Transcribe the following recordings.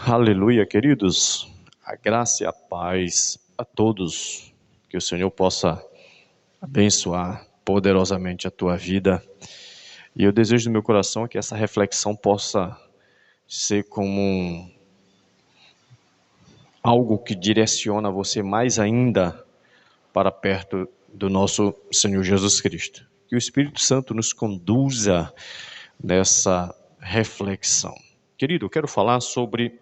Aleluia, queridos. A graça e a paz a todos. Que o Senhor possa abençoar poderosamente a tua vida. E eu desejo do meu coração que essa reflexão possa ser como algo que direciona você mais ainda para perto do nosso Senhor Jesus Cristo. Que o Espírito Santo nos conduza nessa reflexão. Querido, eu quero falar sobre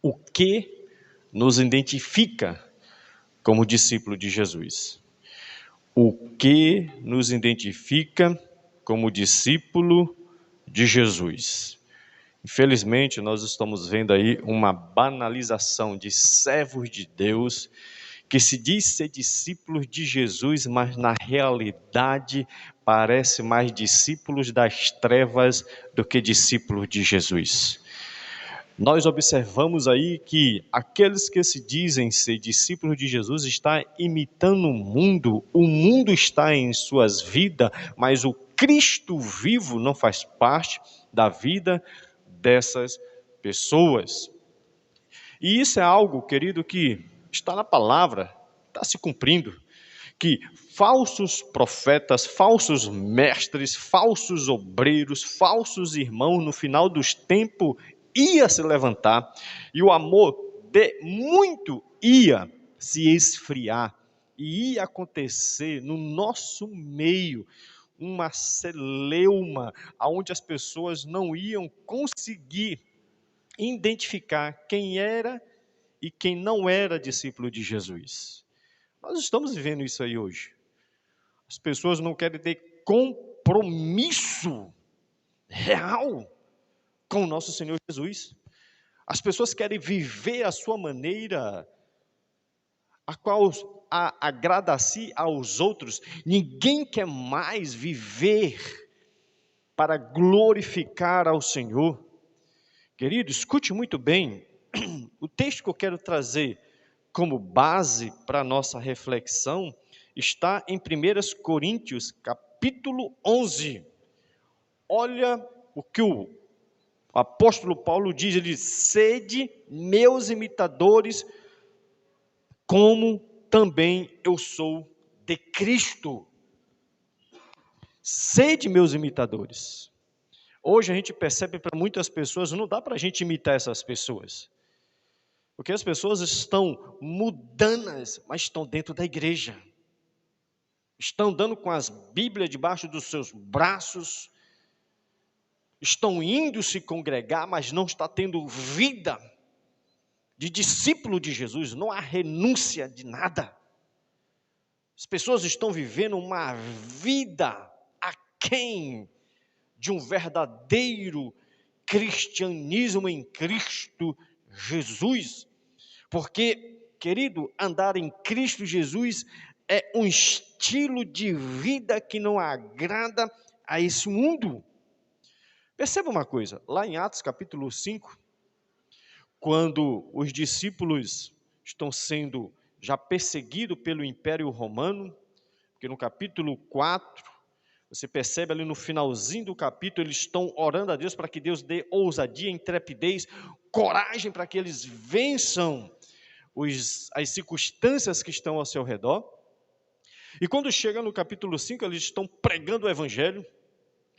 o que nos identifica como discípulo de Jesus. O que nos identifica como discípulo de Jesus? Infelizmente, nós estamos vendo aí uma banalização de servos de Deus que se diz ser discípulos de Jesus, mas na realidade parece mais discípulos das trevas do que discípulos de Jesus. Nós observamos aí que aqueles que se dizem ser discípulos de Jesus estão imitando o mundo está em suas vidas, mas o Cristo vivo não faz parte da vida dessas pessoas. E isso é algo, querido, que está na palavra, está se cumprindo, que falsos profetas, falsos mestres, falsos obreiros, falsos irmãos, no final dos tempos, ia se levantar e o amor de muito ia se esfriar e ia acontecer no nosso meio uma celeuma onde as pessoas não iam conseguir identificar quem era e quem não era discípulo de Jesus. Nós estamos vivendo isso aí hoje. As pessoas não querem ter compromisso real com o nosso Senhor Jesus. As pessoas querem viver a sua maneira, a qual agrada a si, aos outros. Ninguém quer mais viver para glorificar ao Senhor. Querido, escute muito bem. O texto que eu quero trazer como base para a nossa reflexão está em 1 Coríntios, capítulo 11. Olha o que o apóstolo Paulo diz, ele diz: sede meus imitadores, como também eu sou de Cristo. Sede meus imitadores. Hoje a gente percebe para muitas pessoas, não dá para a gente imitar essas pessoas. Porque as pessoas estão mudanas, mas estão dentro da igreja. Estão andando com as Bíblias debaixo dos seus braços, estão indo se congregar, mas não está tendo vida de discípulo de Jesus, não há renúncia de nada. As pessoas estão vivendo uma vida aquém de um verdadeiro cristianismo em Cristo Jesus. Porque, querido, andar em Cristo Jesus é um estilo de vida que não agrada a esse mundo. Perceba uma coisa, lá em Atos capítulo 5, quando os discípulos estão sendo já perseguidos pelo Império Romano, porque no capítulo 4, você percebe ali no finalzinho do capítulo, eles estão orando a Deus para que Deus dê ousadia, intrepidez, coragem para que eles vençam as circunstâncias que estão ao seu redor. E quando chega no capítulo 5, eles estão pregando o Evangelho,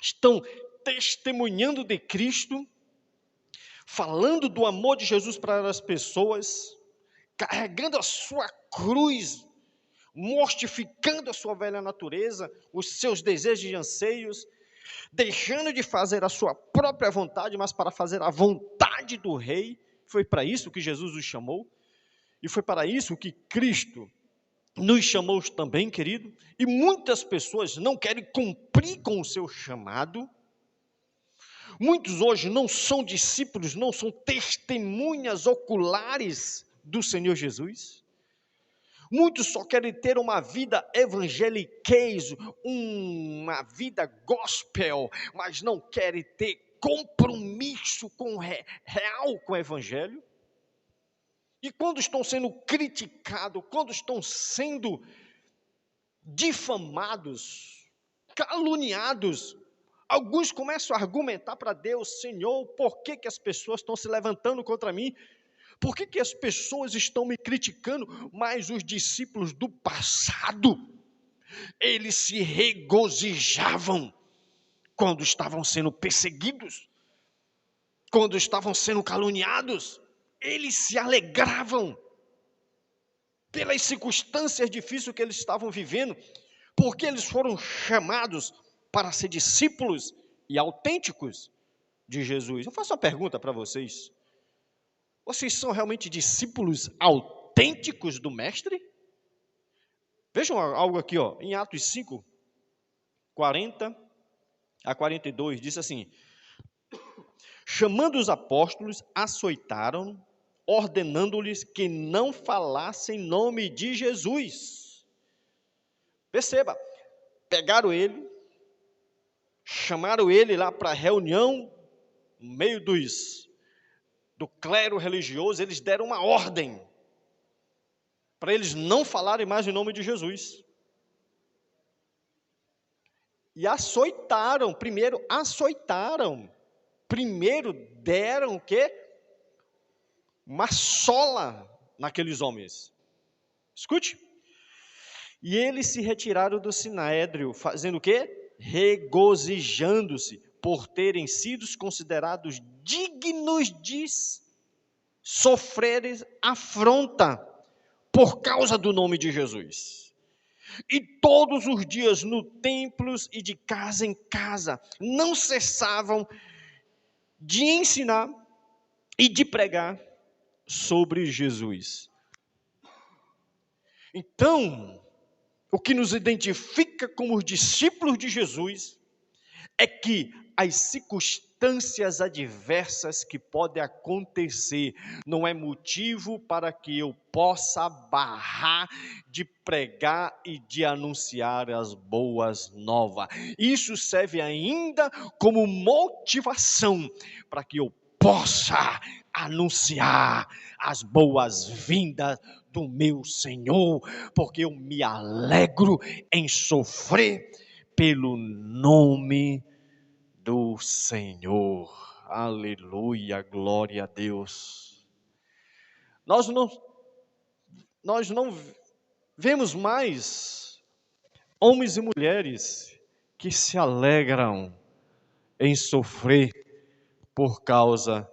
estão testemunhando de Cristo, falando do amor de Jesus para as pessoas, carregando a sua cruz, mortificando a sua velha natureza, os seus desejos e anseios, deixando de fazer a sua própria vontade, mas para fazer a vontade do Rei. Foi para isso que Jesus os chamou, e foi para isso que Cristo nos chamou também, querido. E muitas pessoas não querem cumprir com o seu chamado. Muitos hoje não são discípulos, não são testemunhas oculares do Senhor Jesus. Muitos só querem ter uma vida evangeliquez, uma vida gospel, mas não querem ter compromisso real com o Evangelho. E quando estão sendo criticados, quando estão sendo difamados, caluniados, Alguns começam a argumentar para Deus: Senhor, por que as pessoas estão se levantando contra mim? Por que as pessoas estão me criticando? Mas os discípulos do passado, eles se regozijavam quando estavam sendo perseguidos, quando estavam sendo caluniados. Eles se alegravam pelas circunstâncias difíceis que eles estavam vivendo, porque eles foram chamados para ser discípulos e autênticos de Jesus. Eu faço uma pergunta para vocês: vocês são realmente discípulos autênticos do Mestre? Vejam algo aqui, em Atos 5, 40 a 42, diz assim: chamando os apóstolos, açoitaram, ordenando-lhes que não falassem em nome de Jesus. Perceba, pegaram ele, chamaram ele lá para a reunião, no meio do clero religioso, eles deram uma ordem para eles não falarem mais em nome de Jesus. E primeiro deram o quê? Uma sola naqueles homens. Escute. E eles se retiraram do sinédrio, fazendo o quê? Regozijando-se por terem sido considerados dignos de sofrer afronta por causa do nome de Jesus. E todos os dias no templos e de casa em casa não cessavam de ensinar e de pregar sobre Jesus. Então, o que nos identifica como os discípulos de Jesus é que as circunstâncias adversas que podem acontecer não é motivo para que eu possa barrar de pregar e de anunciar as boas novas. Isso serve ainda como motivação para que eu possa anunciar as boas-vindas do meu Senhor, porque eu me alegro em sofrer pelo nome do Senhor. Aleluia, glória a Deus. Nós não vemos mais homens e mulheres que se alegram em sofrer por causa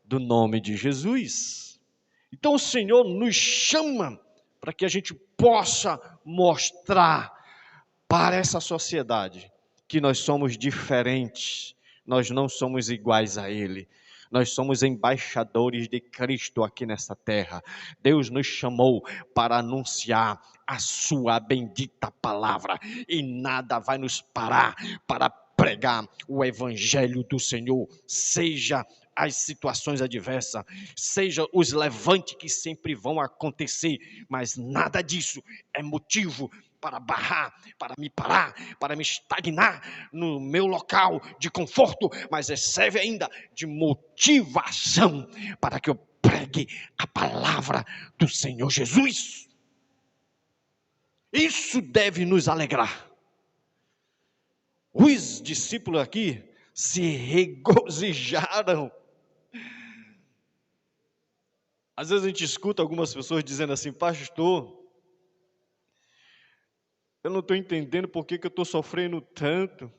do nome de Jesus. Então o Senhor nos chama para que a gente possa mostrar para essa sociedade que nós somos diferentes, nós não somos iguais a Ele. Nós somos embaixadores de Cristo aqui nessa terra. Deus nos chamou para anunciar a sua bendita palavra e nada vai nos parar para pregar o evangelho do Senhor, seja as situações adversas, seja os levantes que sempre vão acontecer, mas nada disso é motivo para barrar, para me parar, para me estagnar no meu local de conforto, mas serve ainda de motivação para que eu pregue a palavra do Senhor Jesus. Isso deve nos alegrar. Os discípulos aqui se regozijaram. Às vezes a gente escuta algumas pessoas dizendo assim: pastor, eu não estou entendendo por que eu estou sofrendo tanto.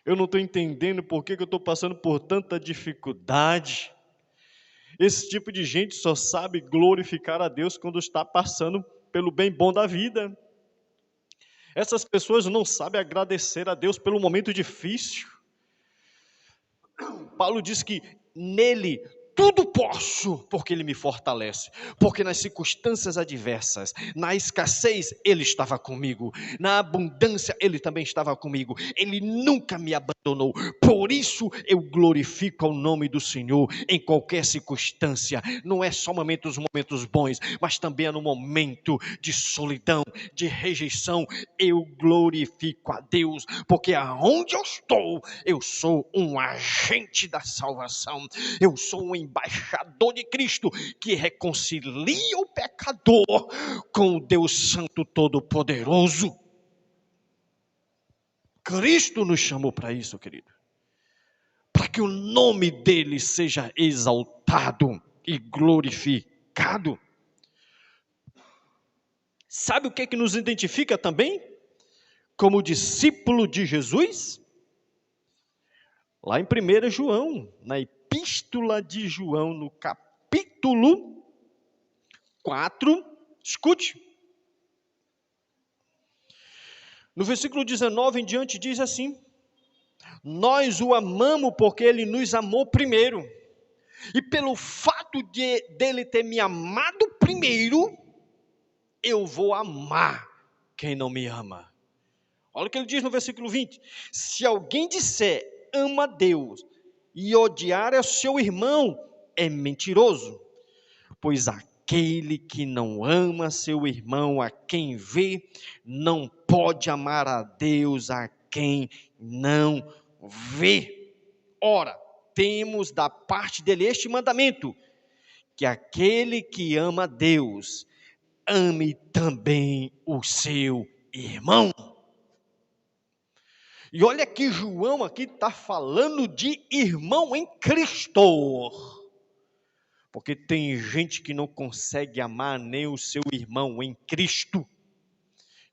Eu não estou entendendo por que eu estou passando por tanta dificuldade. Esse tipo de gente só sabe glorificar a Deus quando está passando pelo bem bom da vida. Essas pessoas não sabem agradecer a Deus pelo momento difícil. Paulo diz que nele tudo posso, porque Ele me fortalece, porque nas circunstâncias adversas, na escassez, Ele estava comigo, na abundância, Ele também estava comigo, Ele nunca me abandonou, por isso eu glorifico o nome do Senhor em qualquer circunstância, não é só momentos bons, mas também é no momento de solidão, de rejeição, eu glorifico a Deus, porque aonde eu estou, eu sou um agente da salvação, eu sou um embaixador de Cristo, que reconcilia o pecador com o Deus Santo Todo-Poderoso. Cristo nos chamou para isso, querido. Para que o nome dele seja exaltado e glorificado. Sabe o que é que nos identifica também como discípulo de Jesus? Lá em 1 João, na epístola de João, no capítulo 4, escute. No versículo 19 em diante diz assim: nós o amamos porque ele nos amou primeiro. E pelo fato dele ter me amado primeiro, eu vou amar quem não me ama. Olha o que ele diz no versículo 20. Se alguém disser ama Deus e odiar o seu irmão, é mentiroso. Pois aquele que não ama seu irmão a quem vê, não pode amar a Deus a quem não vê. Ora, temos da parte dele este mandamento, que aquele que ama Deus, ame também o seu irmão. E olha que João aqui está falando de irmão em Cristo. Porque tem gente que não consegue amar nem o seu irmão em Cristo.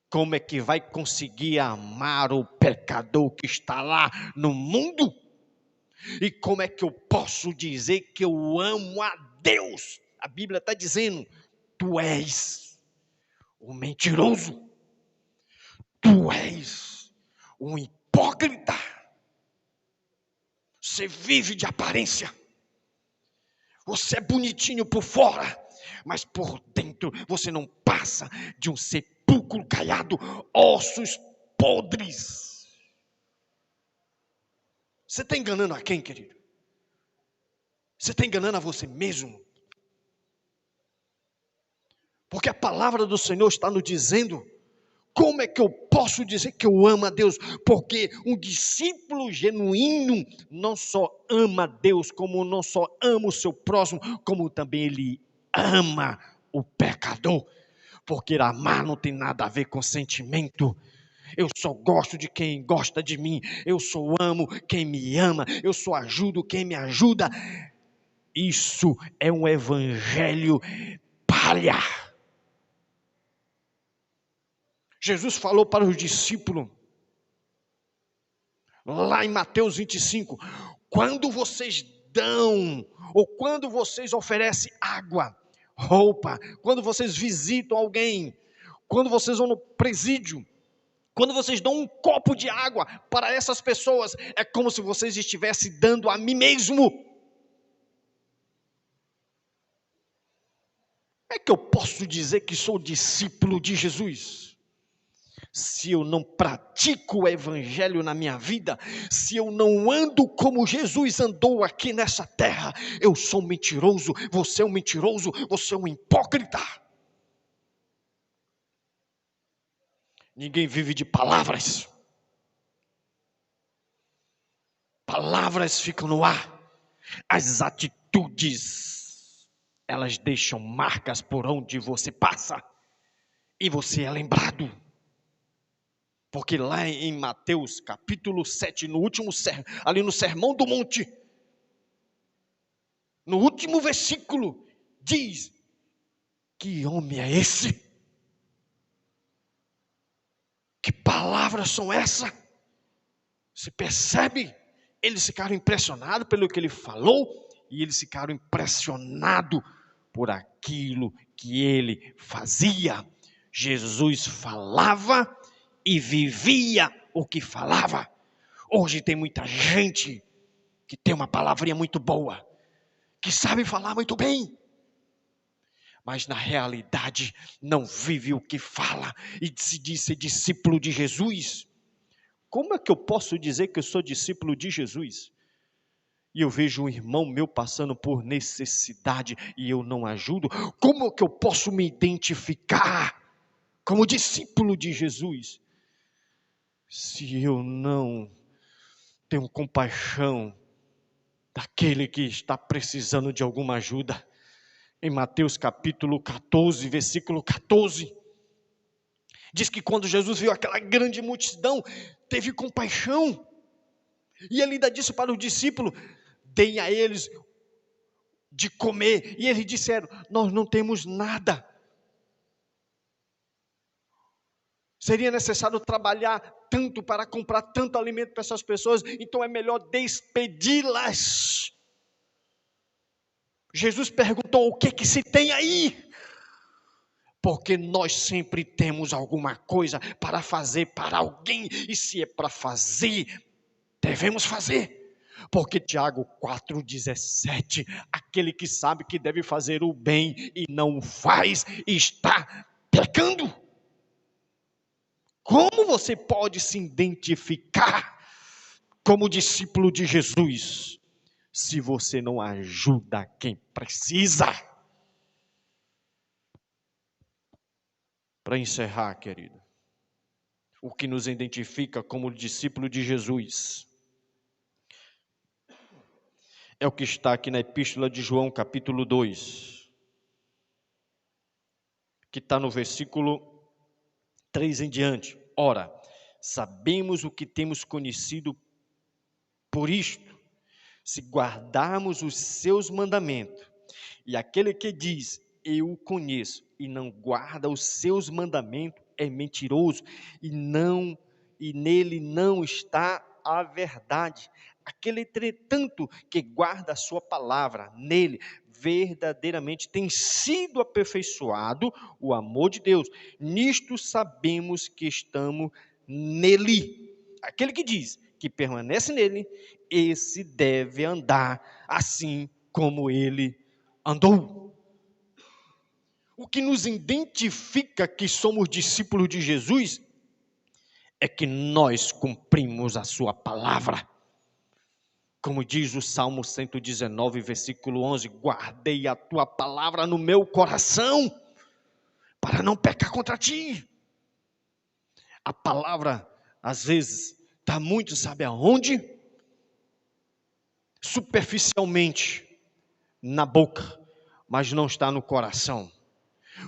Como é que vai conseguir amar o pecador que está lá no mundo? E como é que eu posso dizer que eu amo a Deus? A Bíblia está dizendo, tu és um mentiroso. Tu és um hipócrita. Você vive de aparência. Você é bonitinho por fora, mas por dentro você não passa de um sepulcro caiado, ossos podres. Você está enganando a quem, querido? Você está enganando a você mesmo. Porque a palavra do Senhor está nos dizendo. Como é que eu posso dizer que eu amo a Deus? Porque um discípulo genuíno não só ama a Deus, como não só ama o seu próximo, como também ele ama o pecador. Porque amar não tem nada a ver com sentimento. Eu só gosto de quem gosta de mim. Eu só amo quem me ama. Eu só ajudo quem me ajuda. Isso é um evangelho palha. Jesus falou para os discípulos, lá em Mateus 25, quando vocês dão, ou quando vocês oferecem água, roupa, quando vocês visitam alguém, quando vocês vão no presídio, quando vocês dão um copo de água para essas pessoas, é como se vocês estivessem dando a mim mesmo. É que eu posso dizer que sou discípulo de Jesus? Se eu não pratico o evangelho na minha vida, se eu não ando como Jesus andou aqui nessa terra, eu sou mentiroso, você é um mentiroso, você é um hipócrita. Ninguém vive de palavras. Palavras ficam no ar. As atitudes, elas deixam marcas por onde você passa. E você é lembrado. Porque lá em Mateus capítulo 7, no último ali no Sermão do Monte, no último versículo, diz, que homem é esse? Que palavras são essas? Você percebe? Eles ficaram impressionados pelo que ele falou, e eles ficaram impressionados por aquilo que ele fazia. Jesus falava e vivia o que falava. Hoje tem muita gente que tem uma palavrinha muito boa, que sabe falar muito bem, mas na realidade não vive o que fala e se diz ser discípulo de Jesus. Como é que eu posso dizer que eu sou discípulo de Jesus? E eu vejo um irmão meu passando por necessidade e eu não ajudo? Como é que eu posso me identificar como discípulo de Jesus, se eu não tenho compaixão daquele que está precisando de alguma ajuda? Em Mateus capítulo 14, versículo 14, Diz que quando Jesus viu aquela grande multidão, teve compaixão. E ele ainda disse para os discípulos: deem a eles de comer. E eles disseram: nós não temos nada. Seria necessário trabalhar tanto para comprar tanto alimento para essas pessoas, então é melhor despedi-las. Jesus perguntou: o que se tem aí? Porque nós sempre temos alguma coisa para fazer para alguém, e se é para fazer, devemos fazer. Porque Tiago 4,17, aquele que sabe que deve fazer o bem e não o faz, está pecando. Como você pode se identificar como discípulo de Jesus, se você não ajuda quem precisa? Para encerrar, querido, o que nos identifica como discípulo de Jesus é o que está aqui na Epístola de João, capítulo 2, que está no versículo 3 em diante. Ora, sabemos o que temos conhecido por isto, se guardarmos os seus mandamentos. E aquele que diz, eu o conheço, e não guarda os seus mandamentos, é mentiroso, e nele não está a verdade. Aquele, entretanto, que guarda a sua palavra, nele verdadeiramente tem sido aperfeiçoado o amor de Deus. Nisto sabemos que estamos nele. Aquele que diz que permanece nele, esse deve andar assim como ele andou. O que nos identifica que somos discípulos de Jesus é que nós cumprimos a sua palavra. Como diz o Salmo 119, versículo 11, guardei a tua palavra no meu coração, para não pecar contra ti. A palavra, às vezes, está muito, sabe aonde? Superficialmente, na boca, mas não está no coração.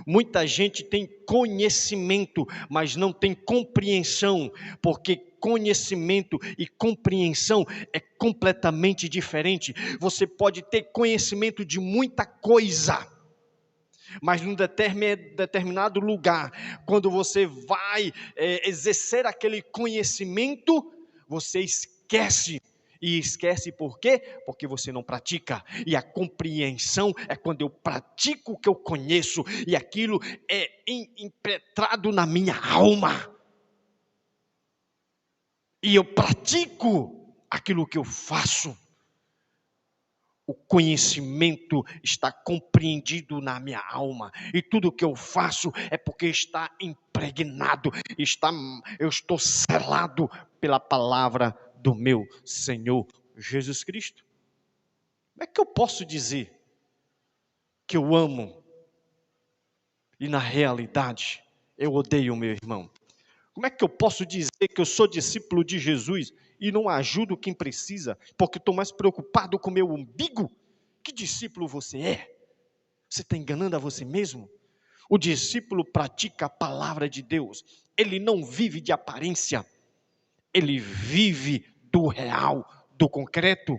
Muita gente tem conhecimento, mas não tem compreensão, porque conhecimento e compreensão é completamente diferente. Você pode ter conhecimento de muita coisa, mas num determinado lugar, quando você vai exercer aquele conhecimento, você esquece. E esquece por quê? Porque você não pratica. E a compreensão é quando eu pratico o que eu conheço, e aquilo é impetrado na minha alma. E eu pratico aquilo que eu faço. O conhecimento está compreendido na minha alma, e tudo que eu faço é porque está impregnado, eu estou selado pela palavra do meu Senhor Jesus Cristo. Como é que eu posso dizer que eu amo e na realidade eu odeio o meu irmão? Como é que eu posso dizer que eu sou discípulo de Jesus e não ajudo quem precisa, porque estou mais preocupado com o meu umbigo? Que discípulo você é? Você está enganando a você mesmo? O discípulo pratica a palavra de Deus, ele não vive de aparência, ele vive do real, do concreto.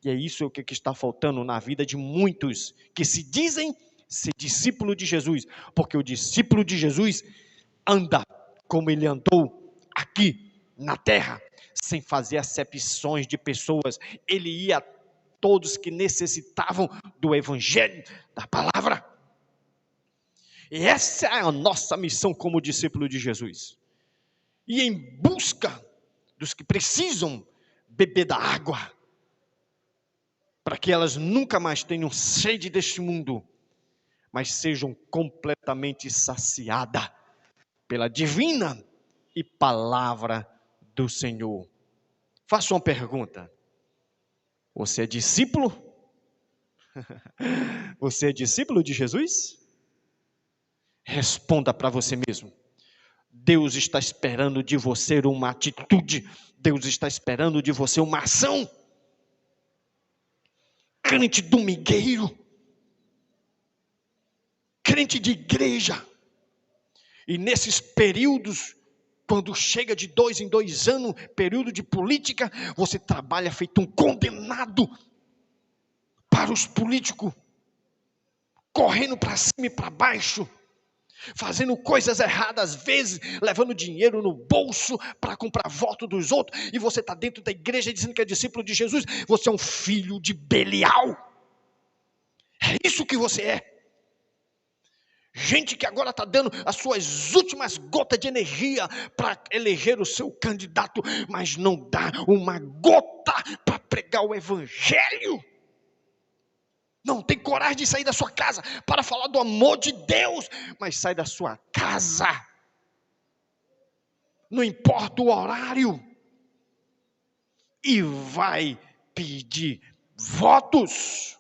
E é isso que está faltando na vida de muitos que se dizem ser discípulo de Jesus, porque o discípulo de Jesus anda como ele andou aqui na terra, sem fazer acepções de pessoas. Ele ia a todos que necessitavam do evangelho, da palavra. E essa é a nossa missão como discípulo de Jesus. E em busca dos que precisam beber da água, para que elas nunca mais tenham sede deste mundo, mas sejam completamente saciadas pela divina e palavra do Senhor. Faço uma pergunta: você é discípulo? Você é discípulo de Jesus? Responda para você mesmo. Deus está esperando de você uma atitude, Deus está esperando de você uma ação. Crente domingueiro, crente de igreja, E nesses períodos, quando chega de 2 em 2 anos, período de política, você trabalha feito um condenado para os políticos, correndo para cima e para baixo, fazendo coisas erradas, às vezes, levando dinheiro no bolso para comprar voto dos outros, e você está dentro da igreja dizendo que é discípulo de Jesus, você é um filho de Belial. É isso que você é. Gente que agora está dando as suas últimas gotas de energia para eleger o seu candidato, mas não dá uma gota para pregar o evangelho. Não tem coragem de sair da sua casa para falar do amor de Deus, mas sai da sua casa. Não importa o horário. E vai pedir votos.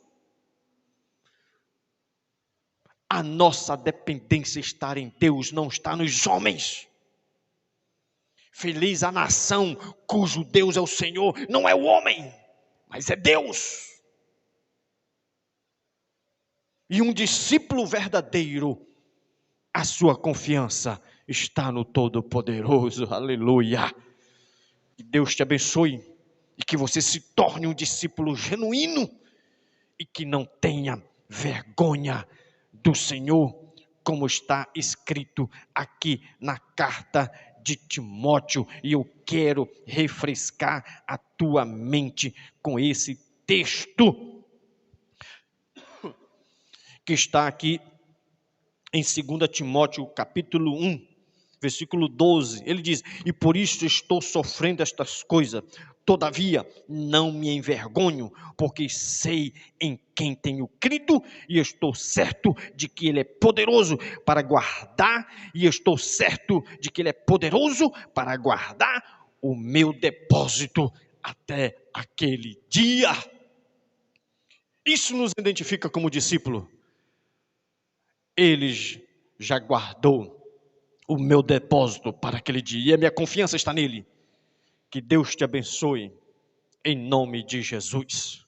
A nossa dependência está em Deus, não está nos homens. Feliz a nação cujo Deus é o Senhor, não é o homem, mas é Deus. E um discípulo verdadeiro, a sua confiança está no Todo-Poderoso, aleluia. Que Deus te abençoe e que você se torne um discípulo genuíno e que não tenha vergonha do Senhor, como está escrito aqui na carta de Timóteo, e eu quero refrescar a tua mente com esse texto que está aqui em 2 Timóteo capítulo 1, versículo 12, ele diz: e por isso estou sofrendo estas coisas, todavia não me envergonho, porque sei em quem tenho crido, e estou certo de que Ele é poderoso para guardar, o meu depósito até aquele dia. Isso nos identifica como discípulo. Ele já guardou o meu depósito para aquele dia, e a minha confiança está nele. Que Deus te abençoe, em nome de Jesus.